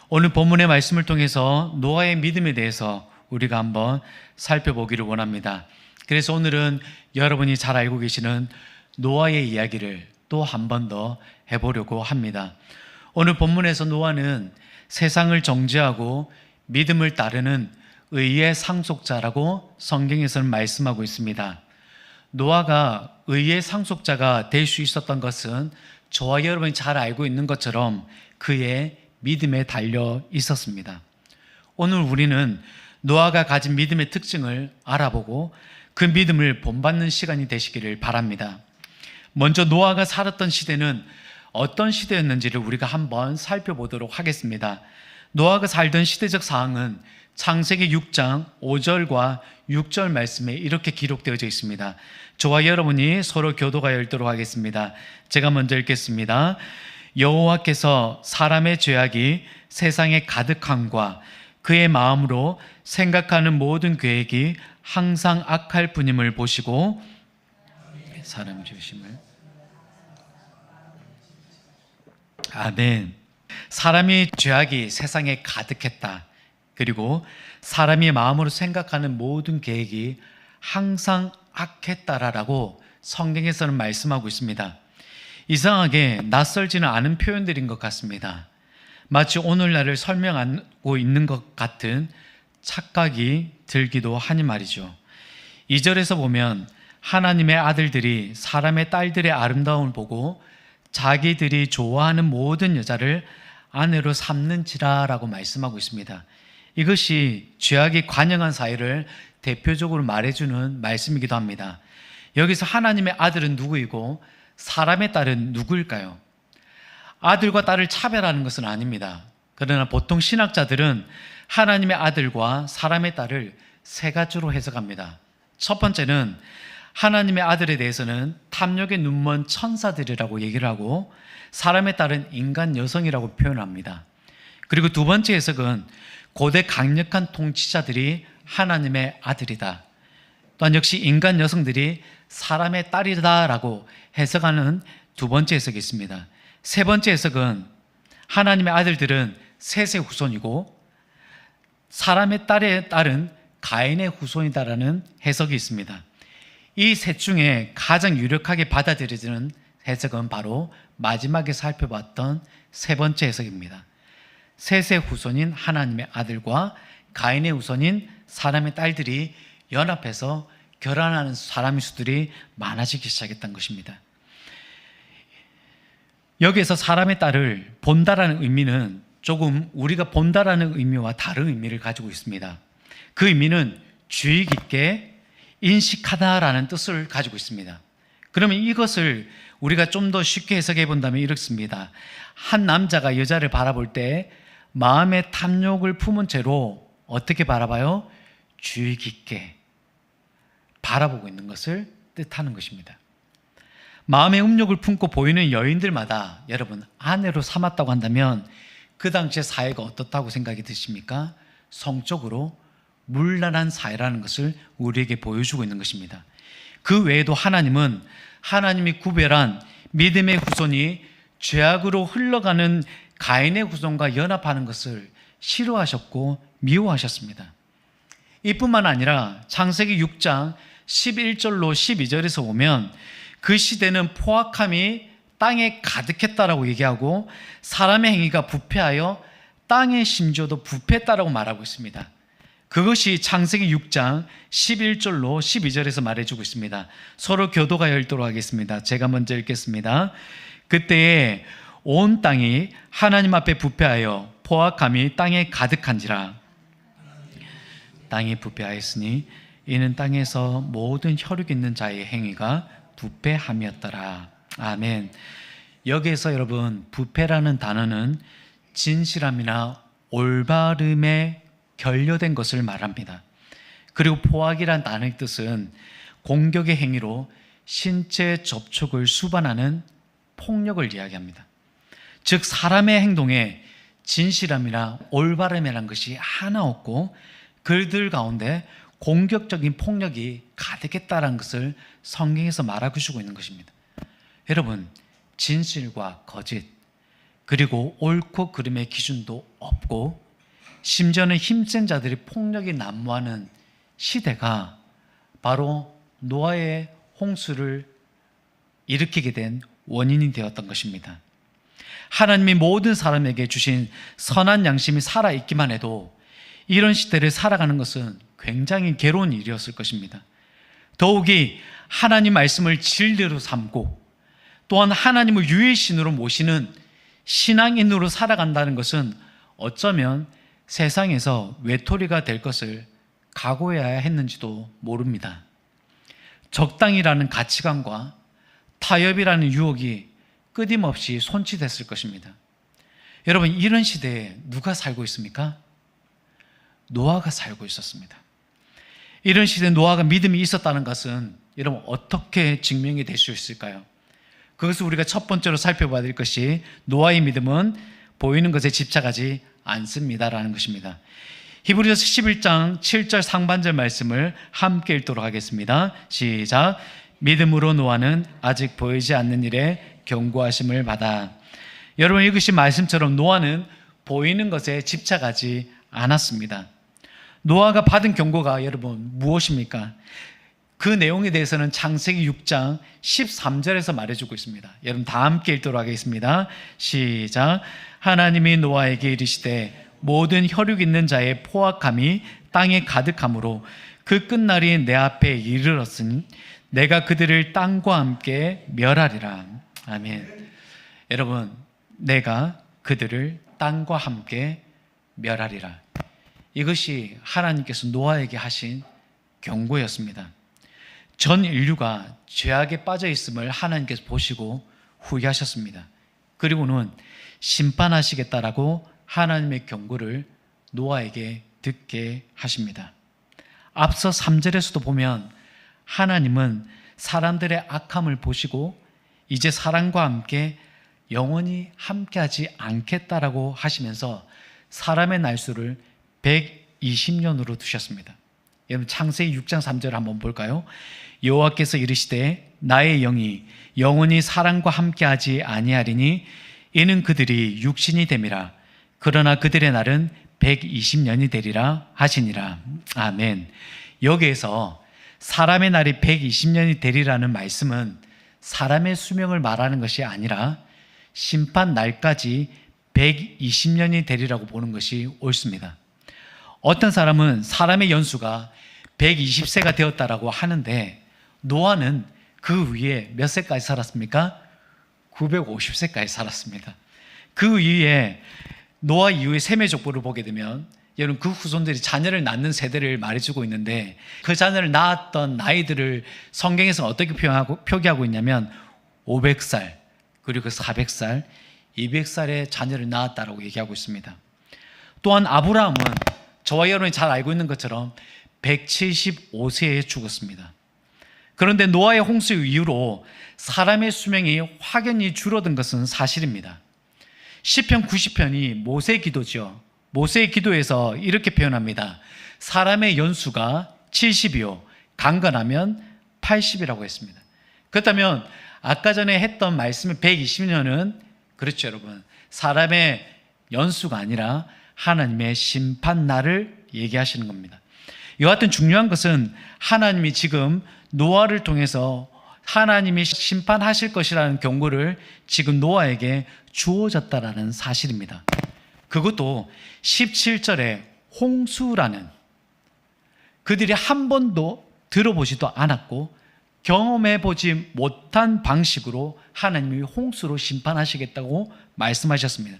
오늘 본문의 말씀을 통해서 노아의 믿음에 대해서 우리가 한번 살펴보기를 원합니다. 그래서 오늘은 여러분이 잘 알고 계시는 노아의 이야기를 또 한 번 더 해보려고 합니다. 오늘 본문에서 노아는 세상을 정죄하고 믿음을 따르는 의의 상속자라고 성경에서는 말씀하고 있습니다. 노아가 의의 상속자가 될 수 있었던 것은 저와 여러분이 잘 알고 있는 것처럼 그의 믿음에 달려 있었습니다. 오늘 우리는 노아가 가진 믿음의 특징을 알아보고 그 믿음을 본받는 시간이 되시기를 바랍니다. 먼저 노아가 살았던 시대는 어떤 시대였는지를 우리가 한번 살펴보도록 하겠습니다. 노아가 살던 시대적 사항은 창세기 6장 5절과 6절 말씀에 이렇게 기록되어져 있습니다. 저와 여러분이 서로 교도가 읽도록 하겠습니다. 제가 먼저 읽겠습니다. 여호와께서 사람의 죄악이 세상에 가득함과 그의 마음으로 생각하는 모든 계획이 항상 악할 뿐임을 보시고 사람 지으심을 아멘. 사람의 죄악이 세상에 가득했다. 그리고 사람이 마음으로 생각하는 모든 계획이 항상 악했다라고 성경에서는 말씀하고 있습니다. 이상하게 낯설지는 않은 표현들인 것 같습니다. 마치 오늘날을 설명하고 있는 것 같은 착각이 들기도 하니 말이죠. 2절에서 보면 하나님의 아들들이 사람의 딸들의 아름다움을 보고 자기들이 좋아하는 모든 여자를 아내로 삼는지라라고 말씀하고 있습니다. 이것이 죄악이 관영한 사회를 대표적으로 말해주는 말씀이기도 합니다. 여기서 하나님의 아들은 누구이고 사람의 딸은 누구일까요? 아들과 딸을 차별하는 것은 아닙니다. 그러나 보통 신학자들은 하나님의 아들과 사람의 딸을 세 가지로 해석합니다. 첫 번째는 하나님의 아들에 대해서는 탐욕의 눈먼 천사들이라고 얘기를 하고 사람의 딸은 인간 여성이라고 표현합니다. 그리고 두 번째 해석은 고대 강력한 통치자들이 하나님의 아들이다. 또한 역시 인간 여성들이 사람의 딸이다라고 해석하는 두 번째 해석이 있습니다. 세 번째 해석은 하나님의 아들들은 셋의 후손이고 사람의 딸의 딸은 가인의 후손이다라는 해석이 있습니다. 이 셋 중에 가장 유력하게 받아들여지는 해석은 바로 마지막에 살펴봤던 세 번째 해석입니다. 셋의 후손인 하나님의 아들과 가인의 후손인 사람의 딸들이 연합해서 결혼하는 사람의 수들이 많아지기 시작했던 것입니다. 여기에서 사람의 딸을 본다라는 의미는 조금 우리가 본다라는 의미와 다른 의미를 가지고 있습니다. 그 의미는 주의 깊게 인식하다라는 뜻을 가지고 있습니다. 그러면 이것을 우리가 좀 더 쉽게 해석해 본다면 이렇습니다. 한 남자가 여자를 바라볼 때 마음의 탐욕을 품은 채로 어떻게 바라봐요? 주의 깊게 바라보고 있는 것을 뜻하는 것입니다. 마음의 음욕을 품고 보이는 여인들마다 여러분 아내로 삼았다고 한다면 그 당시의 사회가 어떻다고 생각이 드십니까? 성적으로 문란한 사회라는 것을 우리에게 보여주고 있는 것입니다. 그 외에도 하나님은 하나님이 구별한 믿음의 후손이 죄악으로 흘러가는 가인의 후손과 연합하는 것을 싫어하셨고 미워하셨습니다. 이뿐만 아니라 창세기 6장 11절로 12절에서 보면 그 시대는 포악함이 땅에 가득했다라고 얘기하고 사람의 행위가 부패하여 땅의 심지어도 부패했다라고 말하고 있습니다. 그것이 창세기 6장 11절로 12절에서 말해주고 있습니다. 서로 교도가 열도록 하겠습니다. 제가 먼저 읽겠습니다. 그때에 온 땅이 하나님 앞에 부패하여 포악함이 땅에 가득한지라. 땅이 부패하였으니 이는 땅에서 모든 혈육 있는 자의 행위가 부패함이었더라. 아멘. 여기에서 여러분 부패라는 단어는 진실함이나 올바름에 결여된 것을 말합니다. 그리고 포악이란 단어의 뜻은 공격의 행위로 신체 접촉을 수반하는 폭력을 이야기합니다. 즉 사람의 행동에 진실함이나 올바름이라는 것이 하나 없고 그들 가운데 공격적인 폭력이 가득했다는 것을 성경에서 말하고 주고 있는 것입니다. 여러분 진실과 거짓 그리고 옳고 그름의 기준도 없고 심지어는 힘센 자들이 폭력이 난무하는 시대가 바로 노아의 홍수를 일으키게 된 원인이 되었던 것입니다. 하나님이 모든 사람에게 주신 선한 양심이 살아있기만 해도 이런 시대를 살아가는 것은 굉장히 괴로운 일이었을 것입니다. 더욱이 하나님 말씀을 진리로 삼고 또한 하나님을 유일의 신으로 모시는 신앙인으로 살아간다는 것은 어쩌면 세상에서 외톨이가 될 것을 각오해야 했는지도 모릅니다. 적당이라는 가치관과 타협이라는 유혹이 끊임없이 손치됐을 것입니다. 여러분, 이런 시대에 누가 살고 있습니까? 노아가 살고 있었습니다. 이런 시대에 노아가 믿음이 있었다는 것은 여러분 어떻게 증명이 될 수 있을까요? 그것을 우리가 첫 번째로 살펴봐야 될 것이 노아의 믿음은 보이는 것에 집착하지 않습니다라는 것입니다. 히브리서 11장 7절 상반절 말씀을 함께 읽도록 하겠습니다. 시작. 믿음으로 노아는 아직 보이지 않는 일에 경고하심을 받아. 여러분, 이것이 말씀처럼 노아는 보이는 것에 집착하지 않았습니다. 노아가 받은 경고가 여러분 무엇입니까? 그 내용에 대해서는 창세기 6장 13절에서 말해주고 있습니다. 여러분 다 함께 읽도록 하겠습니다. 시작. 하나님이 노아에게 이르시되 모든 혈육 있는 자의 포악함이 땅에 가득함으로 그 끝날이 내 앞에 이르렀으니 내가 그들을 땅과 함께 멸하리라. 아멘. 여러분, 내가 그들을 땅과 함께 멸하리라. 이것이 하나님께서 노아에게 하신 경고였습니다. 전 인류가 죄악에 빠져 있음을 하나님께서 보시고 후회하셨습니다. 그리고는 심판하시겠다라고 하나님의 경고를 노아에게 듣게 하십니다. 앞서 3절에서도 보면 하나님은 사람들의 악함을 보시고 이제 사람과 함께 영원히 함께하지 않겠다라고 하시면서 사람의 날수를 120년으로 두셨습니다. 여러분 창세기 6장 3절 한번 볼까요? 여호와께서 이르시되 나의 영이 영원히 사람과 함께하지 아니하리니 이는 그들이 육신이 됨이라. 그러나 그들의 날은 120년이 되리라 하시니라. 아멘. 여기에서 사람의 날이 120년이 되리라는 말씀은 사람의 수명을 말하는 것이 아니라 심판 날까지 120년이 되리라고 보는 것이 옳습니다. 어떤 사람은 사람의 연수가 120세가 되었다라고 하는데 노아는 그 위에 몇 세까지 살았습니까? 950세까지 살았습니다. 그 위에 노아 이후의 셈의 족보를 보게 되면 여러분 그 후손들이 자녀를 낳는 세대를 말해주고 있는데 그 자녀를 낳았던 나이들을 성경에서 어떻게 표기하고 있냐면 500살 그리고 400살 200살의 자녀를 낳았다라고 얘기하고 있습니다. 또한 아브라함은 저와 여러분이 잘 알고 있는 것처럼 175세에 죽었습니다. 그런데 노아의 홍수 이후로 사람의 수명이 확연히 줄어든 것은 사실입니다. 시편 90편이 모세의 기도죠. 모세의 기도에서 이렇게 표현합니다. 사람의 연수가 70이요 강건하면 80이라고 했습니다. 그렇다면 아까 전에 했던 말씀의 120년은 그렇죠 여러분, 사람의 연수가 아니라 하나님의 심판날을 얘기하시는 겁니다. 여하튼 중요한 것은 하나님이 지금 노아를 통해서 하나님이 심판하실 것이라는 경고를 지금 노아에게 주어졌다라는 사실입니다. 그것도 17절에 홍수라는 그들이 한 번도 들어보지도 않았고 경험해보지 못한 방식으로 하나님이 홍수로 심판하시겠다고 말씀하셨습니다.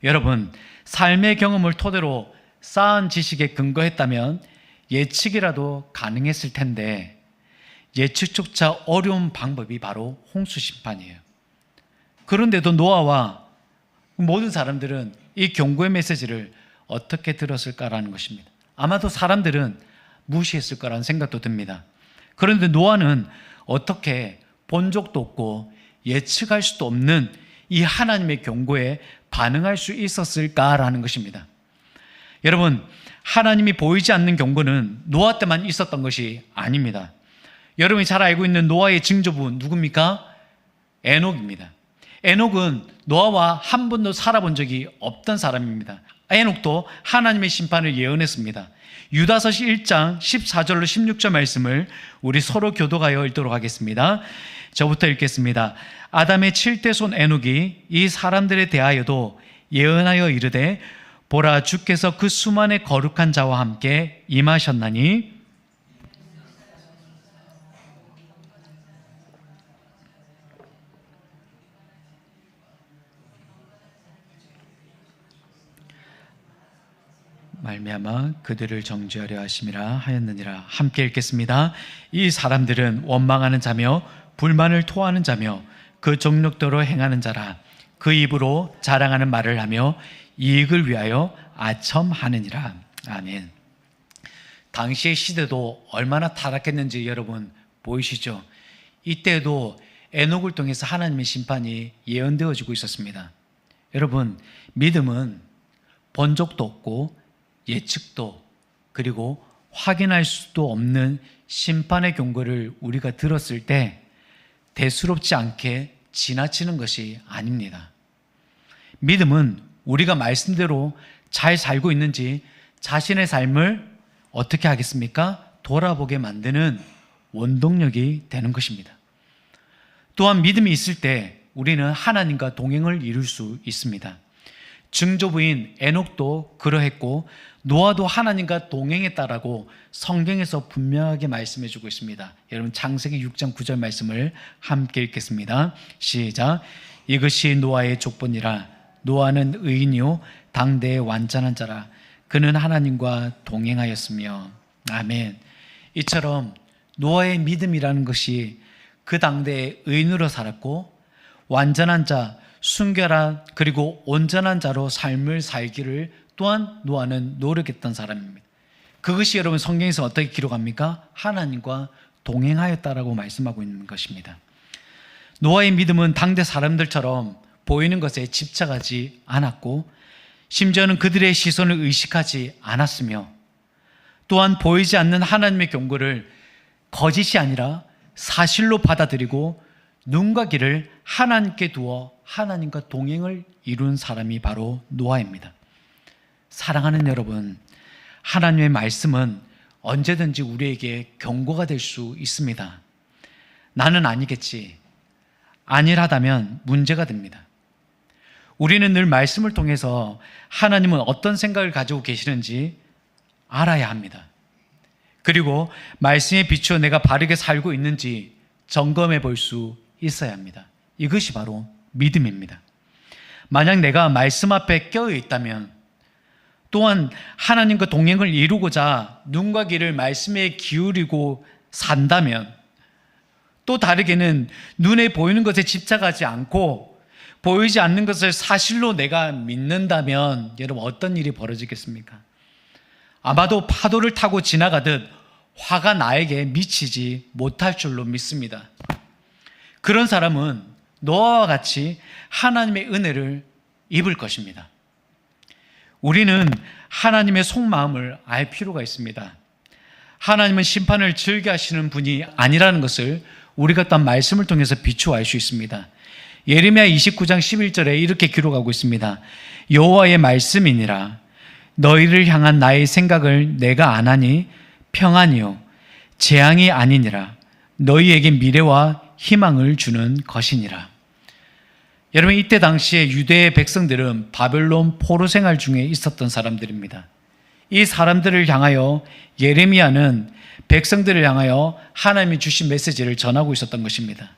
여러분, 삶의 경험을 토대로 쌓은 지식에 근거했다면 예측이라도 가능했을 텐데 예측조차 어려운 방법이 바로 홍수 심판이에요. 그런데도 노아와 모든 사람들은 이 경고의 메시지를 어떻게 들었을까라는 것입니다. 아마도 사람들은 무시했을 거라는 생각도 듭니다. 그런데 노아는 어떻게 본 적도 없고 예측할 수도 없는 이 하나님의 경고에 반응할 수 있었을까라는 것입니다. 여러분, 하나님이 보이지 않는 경고는 노아 때만 있었던 것이 아닙니다. 여러분이 잘 알고 있는 노아의 증조부 누굽니까? 에녹입니다. 에녹은 노아와 한 번도 살아본 적이 없던 사람입니다. 에녹도 하나님의 심판을 예언했습니다. 유다서시 1장 14절로 16절 말씀을 우리 서로 교독하여 읽도록 하겠습니다. 저부터 읽겠습니다. 아담의 7대 손 에녹이 이 사람들에 대하여도 예언하여 이르되 보라, 주께서 그 수만의 거룩한 자와 함께 임하셨나니 말미암아 그들을 정죄하려 하심이라 하였느니라. 함께 읽겠습니다. 이 사람들은 원망하는 자며 불만을 토하는 자며 그 정욕대로 행하는 자라. 그 입으로 자랑하는 말을 하며 이익을 위하여 아첨하느니라. 아멘. 당시의 시대도 얼마나 타락했는지 여러분 보이시죠? 이때도 에녹을 통해서 하나님의 심판이 예언되어지고 있었습니다. 여러분, 믿음은 본 적도 없고 예측도 그리고 확인할 수도 없는 심판의 경고를 우리가 들었을 때 대수롭지 않게 지나치는 것이 아닙니다. 믿음은 우리가 말씀대로 잘 살고 있는지 자신의 삶을 어떻게 하겠습니까? 돌아보게 만드는 원동력이 되는 것입니다. 또한 믿음이 있을 때 우리는 하나님과 동행을 이룰 수 있습니다. 증조부인 에녹도 그러했고 노아도 하나님과 동행했다라고 성경에서 분명하게 말씀해 주고 있습니다. 여러분 창세기 6장 9절 말씀을 함께 읽겠습니다. 시작. 이것이 노아의 족보니라. 노아는 의인이요 당대의 완전한 자라. 그는 하나님과 동행하였으며. 아멘. 이처럼 노아의 믿음이라는 것이 그 당대의 의인으로 살았고 완전한 자, 순결한 그리고 온전한 자로 삶을 살기를 또한 노아는 노력했던 사람입니다. 그것이 여러분 성경에서 어떻게 기록합니까? 하나님과 동행하였다라고 말씀하고 있는 것입니다. 노아의 믿음은 당대 사람들처럼 보이는 것에 집착하지 않았고 심지어는 그들의 시선을 의식하지 않았으며 또한 보이지 않는 하나님의 경고를 거짓이 아니라 사실로 받아들이고 눈과 귀를 하나님께 두어 하나님과 동행을 이룬 사람이 바로 노아입니다. 사랑하는 여러분, 하나님의 말씀은 언제든지 우리에게 경고가 될 수 있습니다. 나는 아니겠지. 아니라다면 문제가 됩니다. 우리는 늘 말씀을 통해서 하나님은 어떤 생각을 가지고 계시는지 알아야 합니다. 그리고 말씀에 비추어 내가 바르게 살고 있는지 점검해 볼 수 있어야 합니다. 이것이 바로 믿음입니다. 만약 내가 말씀 앞에 껴 있다면 또한 하나님과 동행을 이루고자 눈과 귀를 말씀에 기울이고 산다면 또 다르게는 눈에 보이는 것에 집착하지 않고 보이지 않는 것을 사실로 내가 믿는다면 여러분 어떤 일이 벌어지겠습니까? 아마도 파도를 타고 지나가듯 화가 나에게 미치지 못할 줄로 믿습니다. 그런 사람은 노아와 같이 하나님의 은혜를 입을 것입니다. 우리는 하나님의 속마음을 알 필요가 있습니다. 하나님은 심판을 즐겨 하시는 분이 아니라는 것을 우리가 또한 말씀을 통해서 비추어 알 수 있습니다. 예레미야 29장 11절에 이렇게 기록하고 있습니다. 여호와의 말씀이니라. 너희를 향한 나의 생각을 내가 아나니 평안이요 재앙이 아니니라. 너희에게 미래와 희망을 주는 것이니라. 여러분 이때 당시에 유대의 백성들은 바벨론 포로 생활 중에 있었던 사람들입니다. 이 사람들을 향하여 예레미야는 백성들을 향하여 하나님이 주신 메시지를 전하고 있었던 것입니다.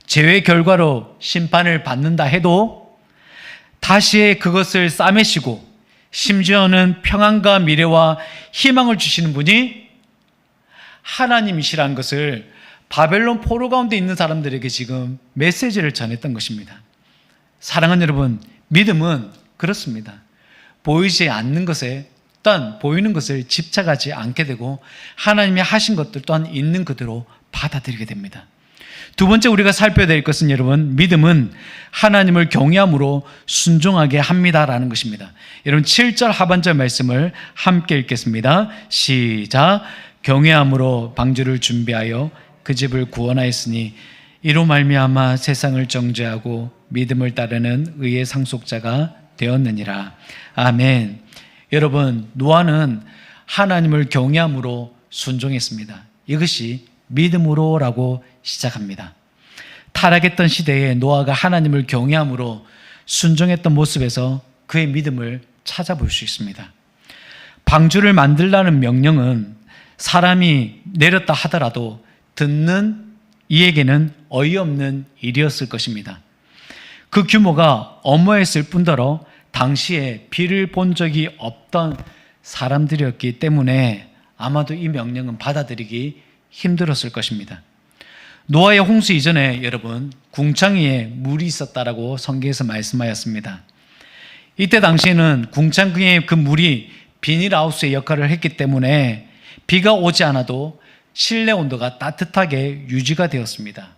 죄의 결과로 심판을 받는다 해도 다시 그것을 싸매시고 심지어는 평안과 미래와 희망을 주시는 분이 하나님이시라는 것을 바벨론 포로 가운데 있는 사람들에게 지금 메시지를 전했던 것입니다. 사랑하는 여러분, 믿음은 그렇습니다. 보이지 않는 것에 또한 보이는 것을 집착하지 않게 되고 하나님이 하신 것들 또한 있는 그대로 받아들이게 됩니다. 두 번째 우리가 살펴야 될 것은 여러분, 믿음은 하나님을 경외함으로 순종하게 합니다라는 것입니다. 여러분 7절 하반절 말씀을 함께 읽겠습니다. 시작. 경외함으로 방주를 준비하여 그 집을 구원하였으니 이로 말미암아 세상을 정죄하고 믿음을 따르는 의의 상속자가 되었느니라. 아멘. 여러분, 노아는 하나님을 경외함으로 순종했습니다. 이것이 믿음으로라고 시작합니다. 타락했던 시대에 노아가 하나님을 경외함으로 순종했던 모습에서 그의 믿음을 찾아볼 수 있습니다. 방주를 만들라는 명령은 사람이 내렸다 하더라도 듣는 이에게는 어이없는 일이었을 것입니다. 그 규모가 어마했을 뿐더러 당시에 비를 본 적이 없던 사람들이었기 때문에 아마도 이 명령은 받아들이기 힘들었을 것입니다. 노아의 홍수 이전에 여러분, 궁창 위에 물이 있었다라고 성경에서 말씀하였습니다. 이때 당시에는 궁창 위에 그 물이 비닐하우스의 역할을 했기 때문에 비가 오지 않아도 실내 온도가 따뜻하게 유지가 되었습니다.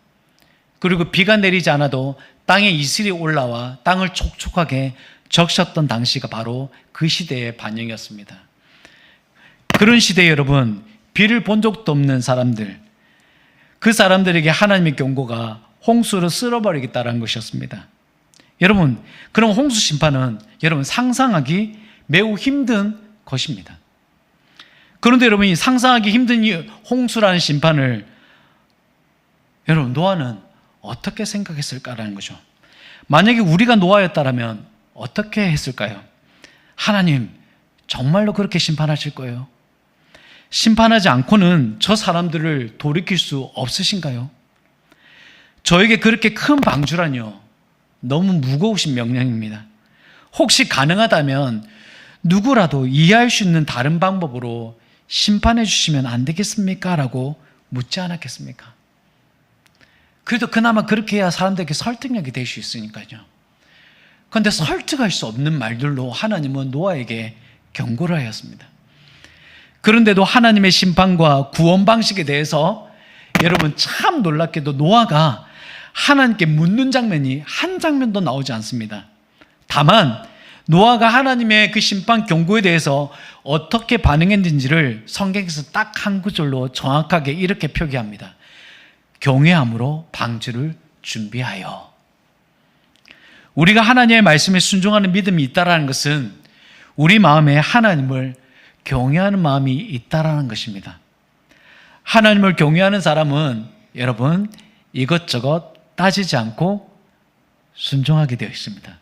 그리고 비가 내리지 않아도 땅에 이슬이 올라와 땅을 촉촉하게 적셨던 당시가 바로 그 시대의 반영이었습니다. 그런 시대에 여러분, 비를 본 적도 없는 사람들, 그 사람들에게 하나님의 경고가 홍수로 쓸어버리겠다는 것이었습니다. 여러분, 그럼 홍수 심판은 여러분 상상하기 매우 힘든 것입니다. 그런데 여러분, 이 상상하기 힘든 이 홍수라는 심판을 여러분, 노아는 어떻게 생각했을까라는 거죠. 만약에 우리가 노아였다면 어떻게 했을까요? 하나님, 정말로 그렇게 심판하실 거예요? 심판하지 않고는 저 사람들을 돌이킬 수 없으신가요? 저에게 그렇게 큰 방주라뇨. 너무 무거우신 명령입니다. 혹시 가능하다면 누구라도 이해할 수 있는 다른 방법으로 심판해 주시면 안 되겠습니까? 라고 묻지 않았겠습니까? 그래도 그나마 그렇게 해야 사람들에게 설득력이 될 수 있으니까요. 그런데 설득할 수 없는 말들로 하나님은 노아에게 경고를 하였습니다. 그런데도 하나님의 심판과 구원 방식에 대해서 여러분, 참 놀랍게도 노아가 하나님께 묻는 장면이 한 장면도 나오지 않습니다. 다만 노아가 하나님의 그 심판 경고에 대해서 어떻게 반응했는지를 성경에서 딱 한 구절로 정확하게 이렇게 표기합니다. 경외함으로 방주를 준비하여. 우리가 하나님의 말씀에 순종하는 믿음이 있다라는 것은 우리 마음에 하나님을 경외하는 마음이 있다라는 것입니다. 하나님을 경외하는 사람은 여러분, 이것저것 따지지 않고 순종하게 되어 있습니다.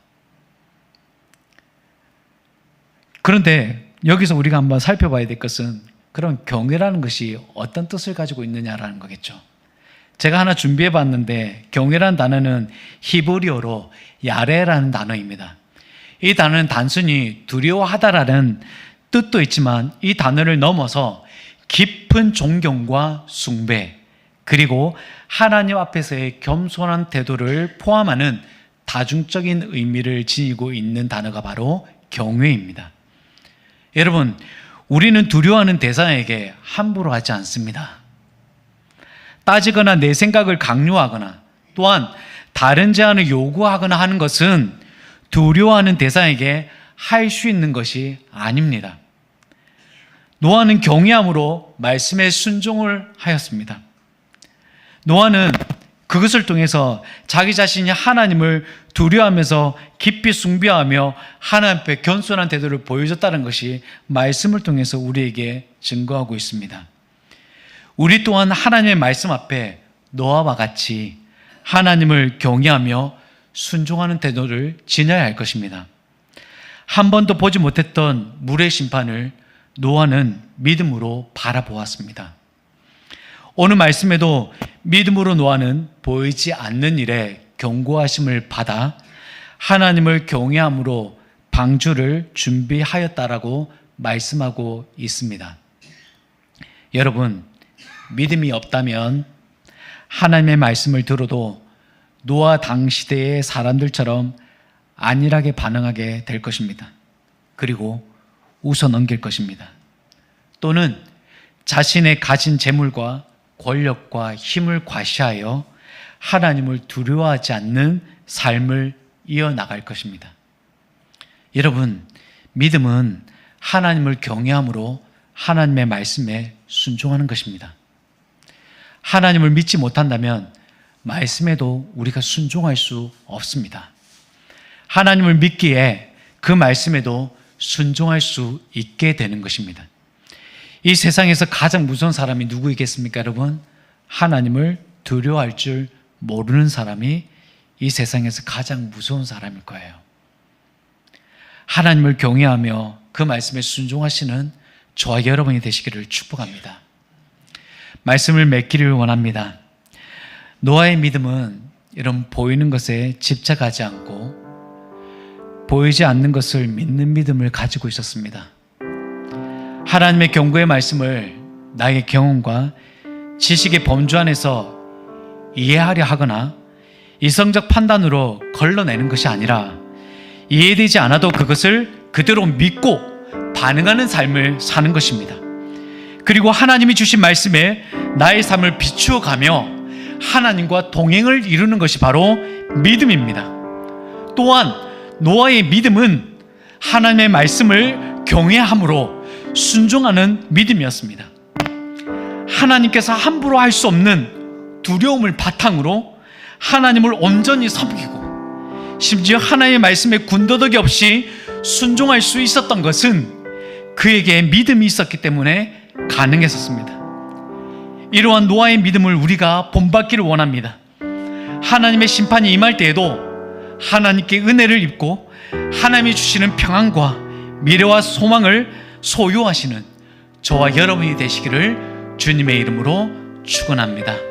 그런데 여기서 우리가 한번 살펴봐야 될 것은 그런 경외라는 것이 어떤 뜻을 가지고 있느냐라는 거겠죠. 제가 하나 준비해 봤는데 경외라는 단어는 히브리어로 야레라는 단어입니다. 이 단어는 단순히 두려워하다라는 뜻도 있지만 이 단어를 넘어서 깊은 존경과 숭배, 그리고 하나님 앞에서의 겸손한 태도를 포함하는 다중적인 의미를 지니고 있는 단어가 바로 경외입니다. 여러분, 우리는 두려워하는 대상에게 함부로 하지 않습니다. 따지거나 내 생각을 강요하거나 또한 다른 제안을 요구하거나 하는 것은 두려워하는 대상에게 할 수 있는 것이 아닙니다. 노아는 경외함으로 말씀에 순종을 하였습니다. 노아는 그것을 통해서 자기 자신이 하나님을 두려워하면서 깊이 숭배하며 하나님 앞에 겸손한 태도를 보여줬다는 것이 말씀을 통해서 우리에게 증거하고 있습니다. 우리 또한 하나님의 말씀 앞에 노아와 같이 하나님을 경외하며 순종하는 태도를 지녀야 할 것입니다. 한 번도 보지 못했던 물의 심판을 노아는 믿음으로 바라보았습니다. 오늘 말씀에도 믿음으로 노아는 보이지 않는 일에 경고하심을 받아 하나님을 경외함으로 방주를 준비하였다라고 말씀하고 있습니다. 여러분, 믿음이 없다면 하나님의 말씀을 들어도 노아 당시대의 사람들처럼 안일하게 반응하게 될 것입니다. 그리고 웃어 넘길 것입니다. 또는 자신의 가진 재물과 권력과 힘을 과시하여 하나님을 두려워하지 않는 삶을 이어나갈 것입니다. 여러분, 믿음은 하나님을 경외함으로 하나님의 말씀에 순종하는 것입니다. 하나님을 믿지 못한다면 말씀에도 우리가 순종할 수 없습니다. 하나님을 믿기에 그 말씀에도 순종할 수 있게 되는 것입니다. 이 세상에서 가장 무서운 사람이 누구이겠습니까, 여러분? 하나님을 두려워할 줄 모르는 사람이 이 세상에서 가장 무서운 사람일 거예요. 하나님을 경외하며 그 말씀에 순종하시는 저와 여러분이 되시기를 축복합니다. 말씀을 맺기를 원합니다. 노아의 믿음은 이런 보이는 것에 집착하지 않고 보이지 않는 것을 믿는 믿음을 가지고 있었습니다. 하나님의 경고의 말씀을 나의 경험과 지식의 범주 안에서 이해하려 하거나 이성적 판단으로 걸러내는 것이 아니라 이해되지 않아도 그것을 그대로 믿고 반응하는 삶을 사는 것입니다. 그리고 하나님이 주신 말씀에 나의 삶을 비추어 가며 하나님과 동행을 이루는 것이 바로 믿음입니다. 또한 노아의 믿음은 하나님의 말씀을 경외함으로 순종하는 믿음이었습니다. 하나님께서 함부로 할 수 없는 두려움을 바탕으로 하나님을 온전히 섬기고 심지어 하나님의 말씀에 군더더기 없이 순종할 수 있었던 것은 그에게 믿음이 있었기 때문에 가능했었습니다. 이러한 노아의 믿음을 우리가 본받기를 원합니다. 하나님의 심판이 임할 때에도 하나님께 은혜를 입고 하나님이 주시는 평안과 미래와 소망을 소유하시는 저와 여러분이 되시기를 주님의 이름으로 축원합니다.